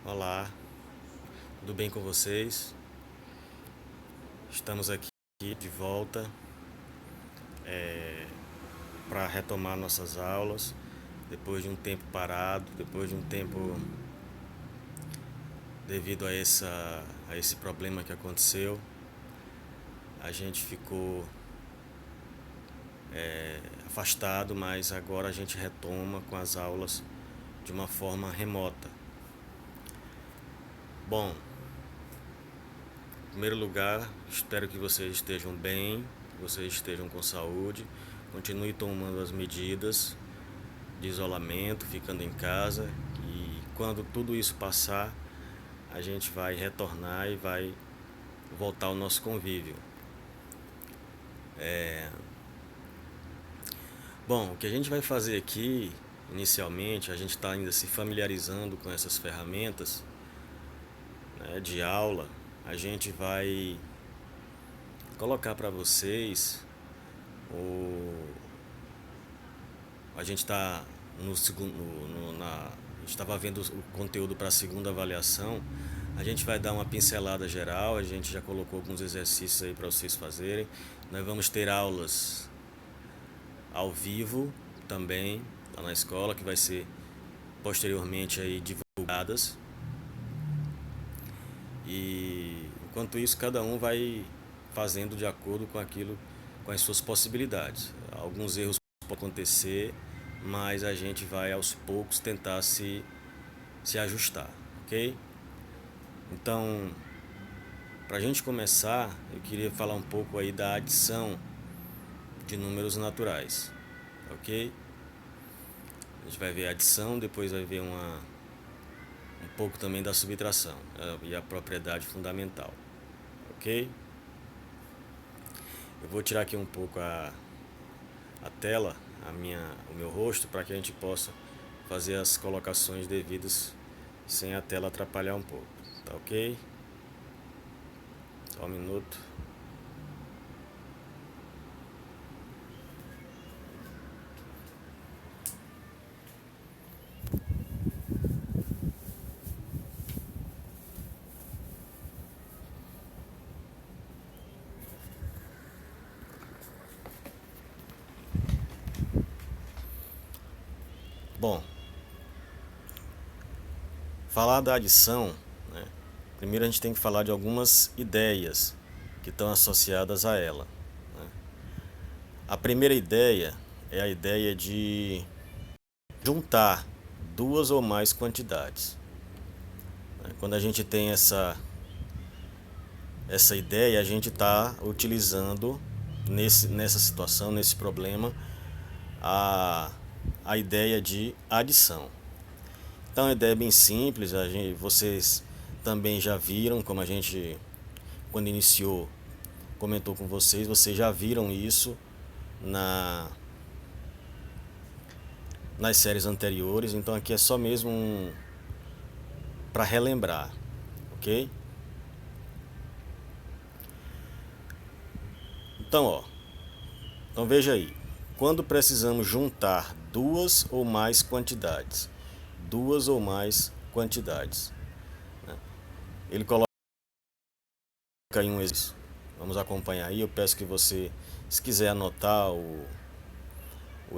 Olá, tudo bem com vocês? Estamos aqui de volta para retomar nossas aulas depois de um tempo parado, depois de um tempo devido a esse problema que aconteceu. A gente ficou afastado, mas agora a gente retoma com as aulas de uma forma remota. Bom, em primeiro lugar, espero que vocês estejam bem, que vocês estejam com saúde, continue tomando as medidas de isolamento, ficando em casa, e quando tudo isso passar, a gente vai retornar e vai voltar ao nosso convívio. Bom, o que a gente vai fazer aqui, inicialmente, a gente está ainda se familiarizando com essas ferramentas, né, de aula. A gente vai colocar para vocês o a gente está no segundo a gente estava vendo o conteúdo para a segunda avaliação. A gente vai dar uma pincelada geral, a gente já colocou alguns exercícios aí para vocês fazerem. Nós vamos ter aulas ao vivo também lá na escola, que vai ser posteriormente aí divulgadas. E enquanto isso, cada um vai fazendo de acordo com aquilo, com as suas possibilidades. Alguns erros podem acontecer, mas a gente vai aos poucos tentar se ajustar, ok? Então, para a gente começar, eu queria falar um pouco aí da adição de números naturais, ok? A gente vai ver a adição, depois vai ver um pouco também da subtração e a propriedade fundamental, ok? Eu vou tirar aqui um pouco a tela, o meu rosto, para que a gente possa fazer as colocações devidas sem a tela atrapalhar um pouco, tá ok? Só um minuto. Bom, falar da adição, né? Primeiro a gente tem que falar de algumas ideias que estão associadas a ela, né? A primeira ideia é a ideia de juntar duas ou mais quantidades, né? Quando a gente tem essa ideia, a gente está utilizando nessa situação, nesse problema, a, a ideia de adição. Então a ideia é bem simples, vocês também já viram, como a gente, quando iniciou, comentou com vocês já viram isso nas séries anteriores, então aqui é só mesmo para relembrar, ok? Então veja aí, quando precisamos juntar duas ou mais quantidades, né? Ele coloca aí um exercício. Vamos acompanhar aí. Eu peço que você, se quiser anotar o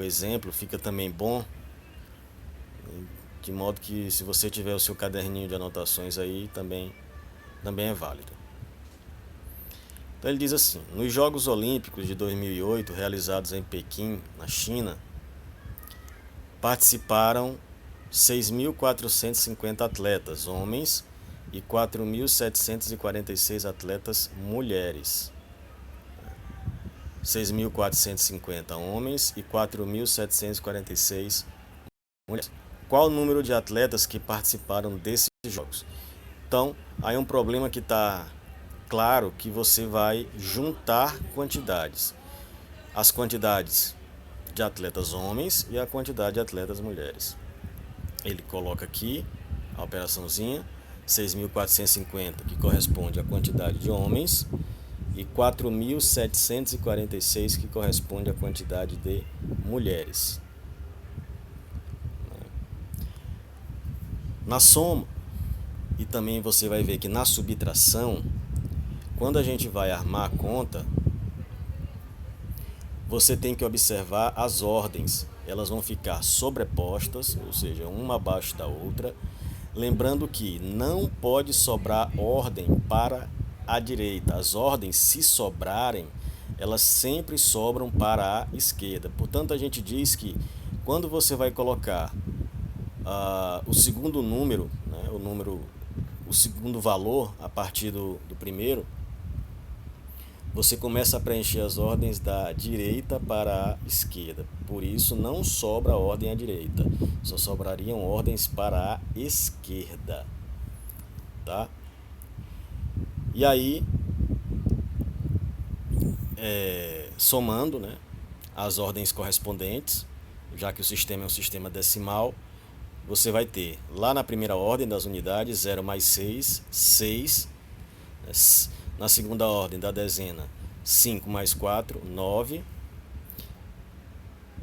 exemplo, fica também bom. De modo que, se você tiver o seu caderninho de anotações aí, também é válido. Então ele diz assim: nos Jogos Olímpicos de 2008, realizados em Pequim, na China, participaram 6.450 atletas, homens, e 4.746 atletas mulheres. 6.450 homens e 4.746 mulheres. Qual o número de atletas que participaram desses jogos? Então, aí é um problema que está claro, que você vai juntar quantidades. As quantidades de atletas homens e a quantidade de atletas mulheres. Ele coloca aqui a operaçãozinha: 6.450, que corresponde à quantidade de homens, e 4.746, que corresponde à quantidade de mulheres. Na soma, E também você vai ver que na subtração, quando a gente vai armar a conta, você tem que observar as ordens. Elas vão ficar sobrepostas, ou seja, uma abaixo da outra. Lembrando que não pode sobrar ordem para a direita. As ordens, se sobrarem, elas sempre sobram para a esquerda. Portanto, a gente diz que quando você vai colocar o segundo número, né, o segundo valor a partir do primeiro, você começa a preencher as ordens da direita para a esquerda. Por isso não sobra ordem à direita, só sobrariam ordens para a esquerda, tá? E aí, somando, né, as ordens correspondentes, já que o sistema é um sistema decimal, você vai ter lá na primeira ordem das unidades 0 mais 6, 6. Na segunda ordem da dezena, 5 mais 4, 9.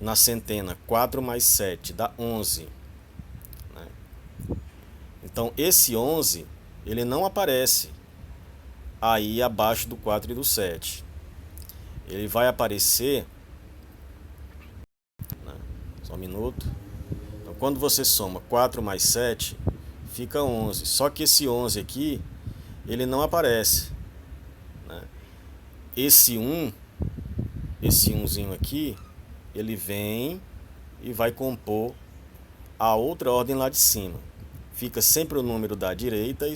Na centena, 4 mais 7 dá 11. Então, esse 11, ele não aparece aí abaixo do 4 e do 7. Ele vai aparecer... Só um minuto. Então, quando você soma 4 mais 7, fica 11. Só que esse 11 aqui, ele não aparece. Esse 1, esse 1zinho aqui, ele vem e vai compor a outra ordem lá de cima. Fica sempre o número da direita e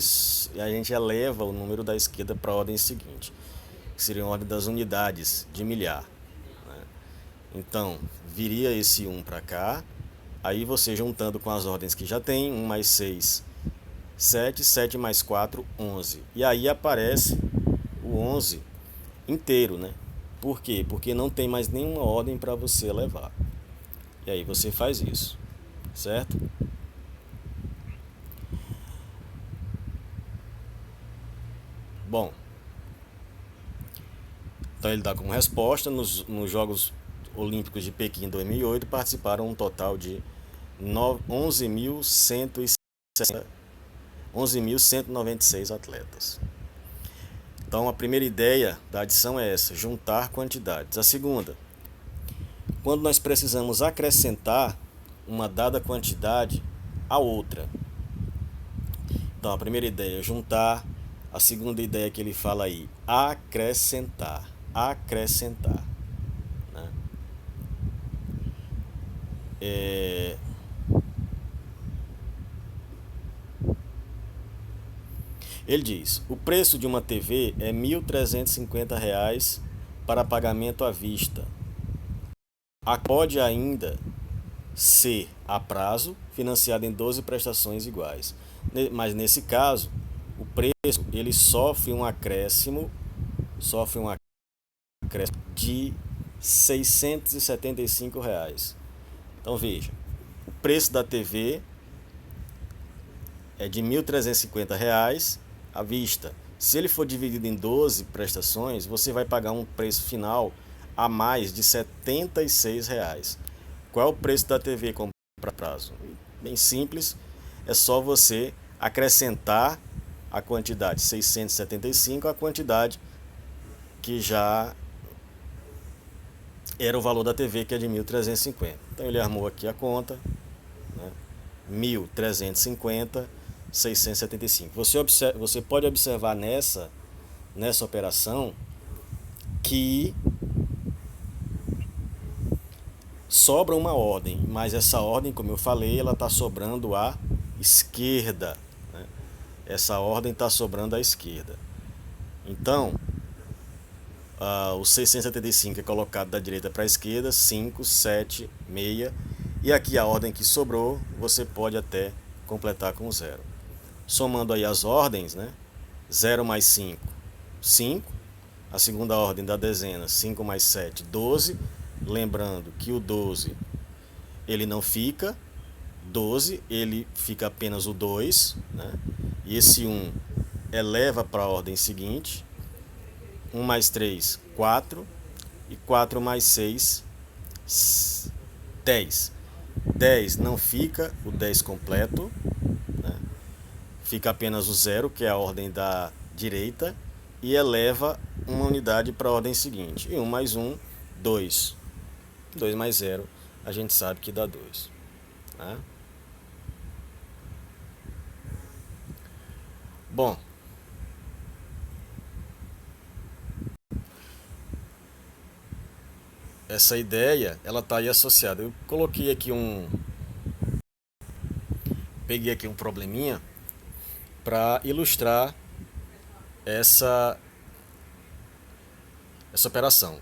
a gente eleva o número da esquerda para a ordem seguinte, que seria a ordem das unidades de milhar. Então, viria esse 1 para cá, aí você juntando com as ordens que já tem, 1 mais 6, 7, 7 mais 4, 11. E aí aparece o 11 inteiro, né? Por quê? Porque não tem mais nenhuma ordem para você elevar. E aí você faz isso, certo? Bom, então ele dá como resposta, nos Jogos Olímpicos de Pequim 2008 participaram um total de 11.196 atletas. Então a primeira ideia da adição é essa, juntar quantidades. A segunda, quando nós precisamos acrescentar uma dada quantidade a outra. Então a primeira ideia é juntar, a segunda ideia que ele fala aí, acrescentar. Acrescentar. Né? Ele diz, o preço de uma TV é R$ 1.350 para pagamento à vista. Pode ainda ser a prazo, financiado em 12 prestações iguais. Mas nesse caso, o preço ele sofre um acréscimo de R$ 675. Então veja, o preço da TV é de R$ 1.350 à vista. Se ele for dividido em 12 prestações, você vai pagar um preço final a mais de R$ 76. Qual é o preço da TV para prazo? Bem simples, é só você acrescentar a quantidade 675 à quantidade que já era o valor da TV, que é de 1.350. Então ele armou aqui a conta, né? 1.350, 675. Você pode observar nessa operação que sobra uma ordem, mas essa ordem, como eu falei, ela está sobrando à esquerda. Né? Essa ordem está sobrando à esquerda. Então, o 675 é colocado da direita para a esquerda, 5, 7, 6. E aqui a ordem que sobrou, você pode até completar com 0. Somando aí as ordens, né? 0 mais 5, 5. A segunda ordem da dezena, 5 mais 7, 12. Lembrando que o 12 ele não fica 12, ele fica apenas o 2, né? E esse 1 eleva para a ordem seguinte. 1 mais 3, 4. E 4 mais 6, 10. 10 não fica o 10 completo, né? fica apenas o zero, que é a ordem da direita, e eleva uma unidade para a ordem seguinte. E 1 mais 1, 2. 2 mais 0, a gente sabe que dá 2. Né? Bom, essa ideia, ela está aí associada. Eu coloquei aqui peguei aqui um probleminha para ilustrar essa operação.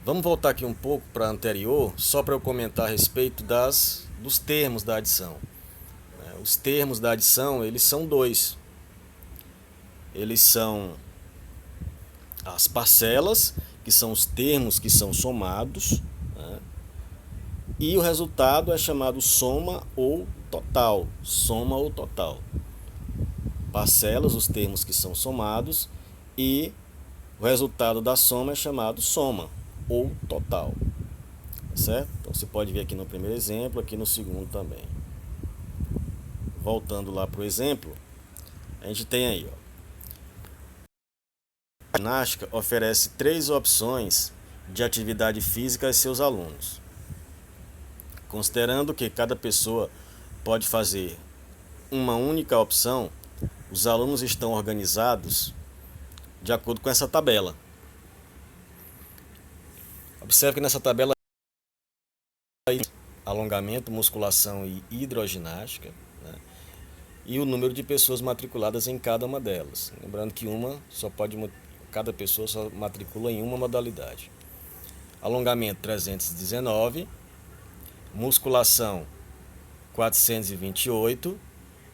Vamos voltar aqui um pouco para a anterior, só para eu comentar a respeito dos termos da adição. Os termos da adição, eles são dois. Eles são as parcelas, que são os termos que são somados, né? E o resultado é chamado soma ou total. Soma ou total. Parcelas, os termos que são somados, e o resultado da soma é chamado soma ou total. Certo? Então você pode ver aqui no primeiro exemplo, aqui no segundo também. Voltando lá para o exemplo, a gente tem aí, ó. A ginástica oferece 3 opções de atividade física a seus alunos. Considerando que cada pessoa pode fazer uma única opção, os alunos estão organizados de acordo com essa tabela. Observe que nessa tabela aí alongamento, musculação e hidroginástica, né? E o número de pessoas matriculadas em cada uma delas. Lembrando que cada pessoa só matricula em uma modalidade. Alongamento 319, musculação 428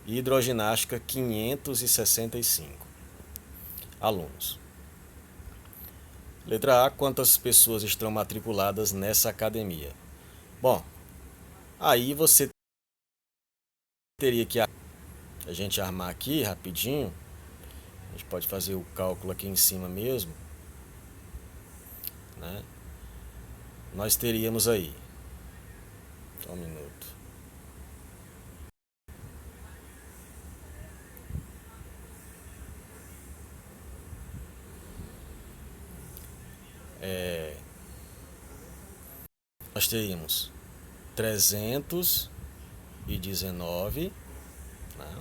e hidroginástica 565 alunos. Letra A, quantas pessoas estão matriculadas nessa academia? Bom, aí você teria que a gente armar aqui rapidinho. A gente pode fazer o cálculo aqui em cima mesmo, né? Nós teríamos aí, só um minuto. Nós teríamos 319, né?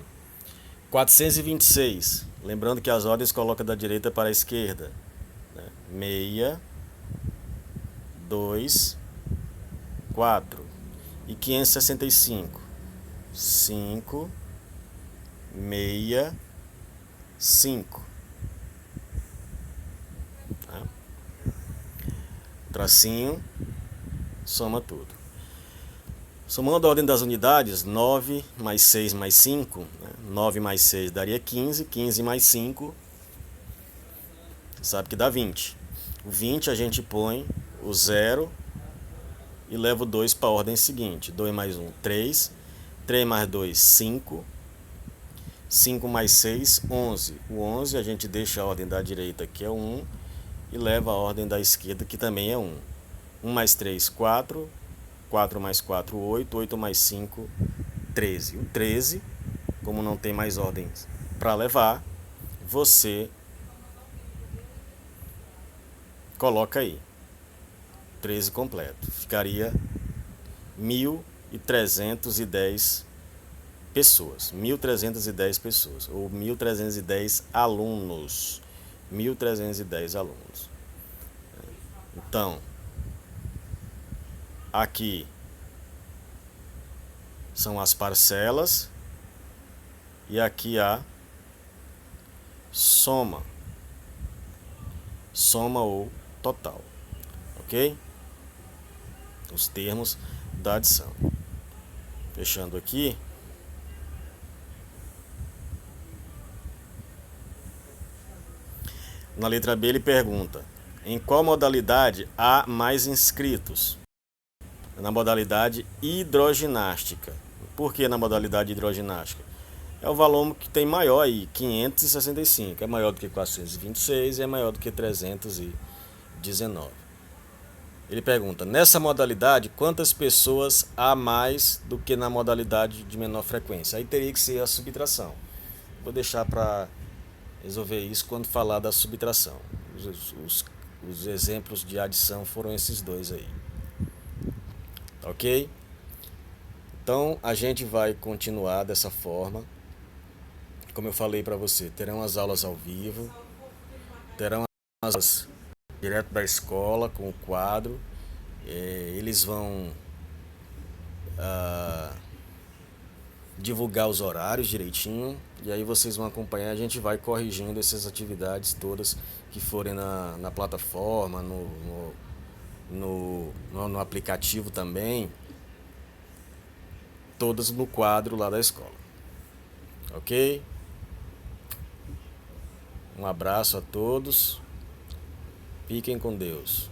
426, lembrando que as ordens colocam da direita para a esquerda, né? 6, 2, 4 e 565, 5, 6, 5. Tá? Tracinho, soma tudo. Somando a ordem das unidades, 9 mais 6 mais 5, né? 9 mais 6 daria 15, 15 mais 5, sabe que dá 20. O 20 a gente põe o 0 e leva o 2 para a ordem seguinte. 2 mais 1, 3, 3 mais 2, 5, 5 mais 6, 11. O 11 a gente deixa a ordem da direita, que é 1, e leva a ordem da esquerda, que também é 1. 1 mais 3, 4, 4 mais 4, 8, 8 mais 5, 13. O 13, como não tem mais ordens para levar, você coloca aí 13 completo. Ficaria 1.310 pessoas. 1.310 pessoas. Ou 1.310 alunos. 1.310 alunos. Então, aqui são as parcelas e aqui a soma. Soma ou total. Ok? Os termos da adição. Fechando aqui. Na letra B ele pergunta: em qual modalidade há mais inscritos? Na modalidade hidroginástica. Por que na modalidade hidroginástica? É o valor que tem maior aí, 565. É maior do que 426 e é maior do que 319. Ele pergunta: nessa modalidade, quantas pessoas há mais do que na modalidade de menor frequência? Aí teria que ser a subtração. Vou deixar para resolver isso quando falar da subtração. Os exemplos de adição foram esses dois aí. Ok? Então a gente vai continuar dessa forma. Como eu falei para você, terão as aulas ao vivo, terão as aulas direto da escola com o quadro. Eles vão divulgar os horários direitinho e aí vocês vão acompanhar. A gente vai corrigindo essas atividades todas que forem na plataforma, no aplicativo também, todas no quadro lá da escola. Ok? Um abraço a todos. Fiquem com Deus.